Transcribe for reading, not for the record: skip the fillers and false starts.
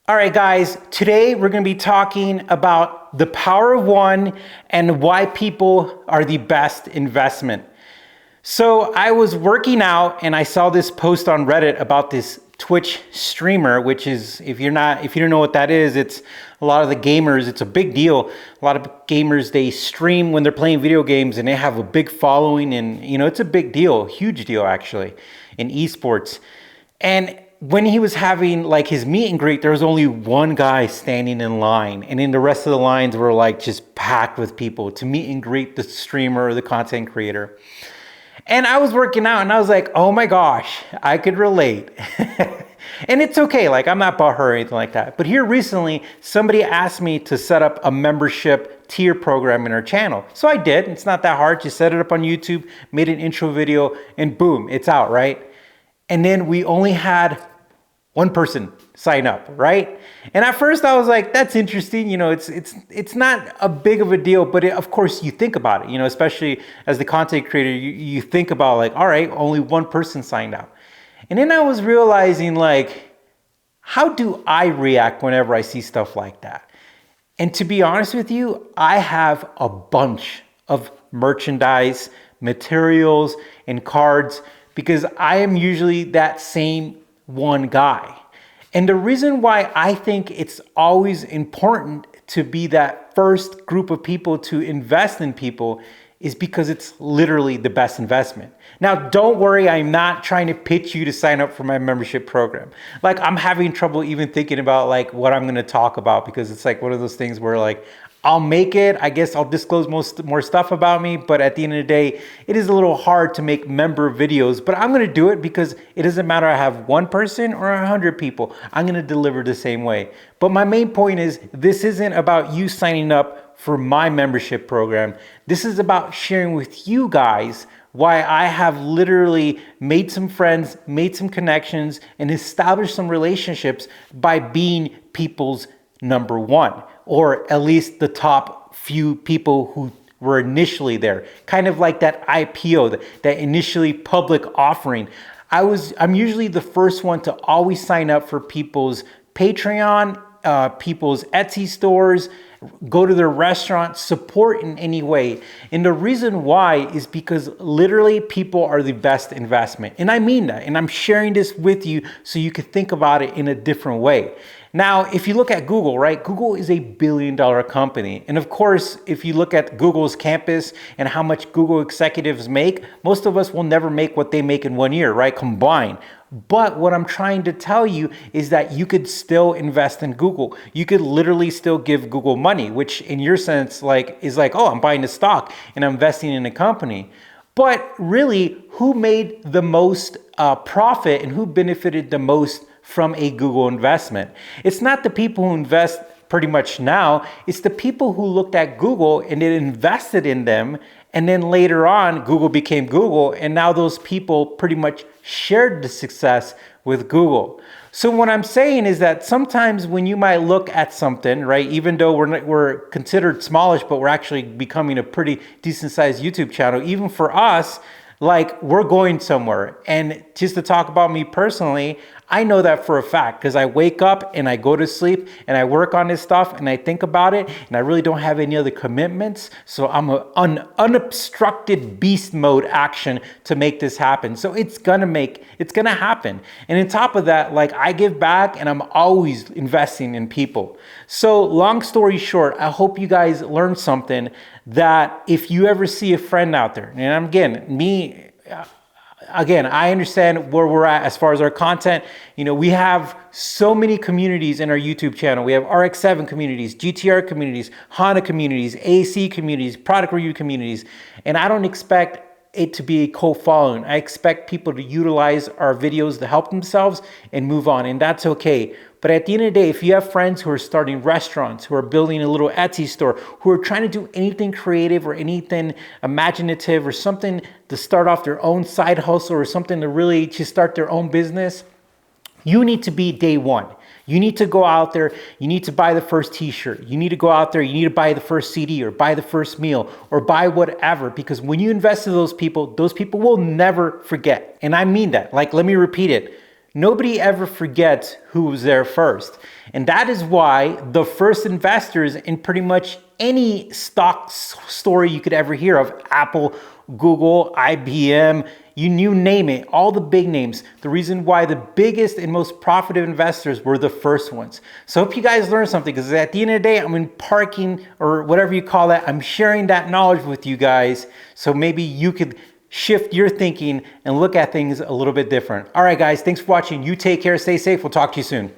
All right, guys, today we're going to be talking about the power of one and why people are the best investment. So I was working out and I saw this post on Reddit about this Twitch streamer, which is, if you don't know what that is, it's a lot of the gamers, it's a big deal. A lot of gamers, they stream when they're playing video games and they have a big following, and it's a big deal, huge deal actually, in esports. And when he was having like his meet and greet, there was only one guy standing in line, and then the rest of the lines were like just packed with people to meet and greet the streamer or the content creator. And I was working out and I was like, oh my gosh, I could relate. And it's okay, like I'm not butthurt or anything like that. But here recently, somebody asked me to set up a membership tier program in our channel. So I did. It's not that hard. Just set it up on YouTube, made an intro video, and boom, it's out, right? And then we only had one person sign up, right? And at first I was like, that's interesting. It's not a big of a deal, but of course you think about it, especially as the content creator, you think about like, all right, only one person signed up. And then I was realizing like, how do I react whenever I see stuff like that? And to be honest with you, I have a bunch of merchandise, materials, and cards because I am usually that same one guy. And the reason why I think it's always important to be that first group of people to invest in people is because it's literally the best investment. Now, don't worry, I'm not trying to pitch you to sign up for my membership program. Like, I'm having trouble even thinking about like what I'm gonna talk about, because it's like one of those things where like, I'll make it, I guess I'll disclose more stuff about me, but at the end of the day, it is a little hard to make member videos, but I'm gonna do it because it doesn't matter I have one person or 100 people, I'm gonna deliver the same way. But my main point is, this isn't about you signing up for my membership program. This is about sharing with you guys why I have literally made some friends, made some connections, and established some relationships by being people's number one, or at least the top few people who were initially there. Kind of like that IPO, that initially public offering. I'm usually the first one to always sign up for people's Patreon, people's Etsy stores, go to their restaurant, support in any way. And the reason why is because literally people are the best investment. And I mean that. And I'm sharing this with you so you can think about it in a different way. Now, if you look at Google, right? Google is $1 billion company. And of course, if you look at Google's campus and how much Google executives make, most of us will never make what they make in 1 year, right? Combined. But what I'm trying to tell you is that you could still invest in Google. You could literally still give Google money, which in your sense is like, oh, I'm buying a stock and I'm investing in a company. But really, who made the most profit and who benefited the most from a Google investment? It's not the people who invest pretty much now. It's the people who looked at Google and then invested in them. And then later on, Google became Google. And now those people pretty much shared the success with Google. So what I'm saying is that sometimes when you might look at something, right, even though we're considered smallish, but we're actually becoming a pretty decent sized YouTube channel, even for us, like we're going somewhere. And just to talk about me personally, I know that for a fact because I wake up and I go to sleep and I work on this stuff and I think about it and I really don't have any other commitments. So I'm an unobstructed beast mode action to make this happen. So it's gonna happen. And on top of that, like I give back and I'm always investing in people. So long story short, I hope you guys learned something, that if you ever see a friend out there, and again, I understand where we're at as far as our content. We have so many communities in our YouTube channel. We have RX-7 communities, GTR communities, Honda communities, AC communities, product review communities. And I don't expect it to be a cult following. I expect people to utilize our videos to help themselves and move on, and that's okay. But at the end of the day, if you have friends who are starting restaurants, who are building a little Etsy store, who are trying to do anything creative or anything imaginative or something to start off their own side hustle or something to really just start their own business, you need to be day one. You need to go out there, you need to buy the first t-shirt, you need to go out there, you need to buy the first CD or buy the first meal or buy whatever, because when you invest in those people will never forget. And I mean that. Like, let me repeat it. Nobody ever forgets who was there first. And that is why the first investors in pretty much any stock story you could ever hear of, Apple, Google, IBM, you name it, all the big names. The reason why the biggest and most profitable investors were the first ones. So I hope you guys learned something, because at the end of the day, I'm in parking or whatever you call it. I'm sharing that knowledge with you guys. So maybe you could shift your thinking and look at things a little bit different. All right, guys, thanks for watching. You take care, stay safe. We'll talk to you soon.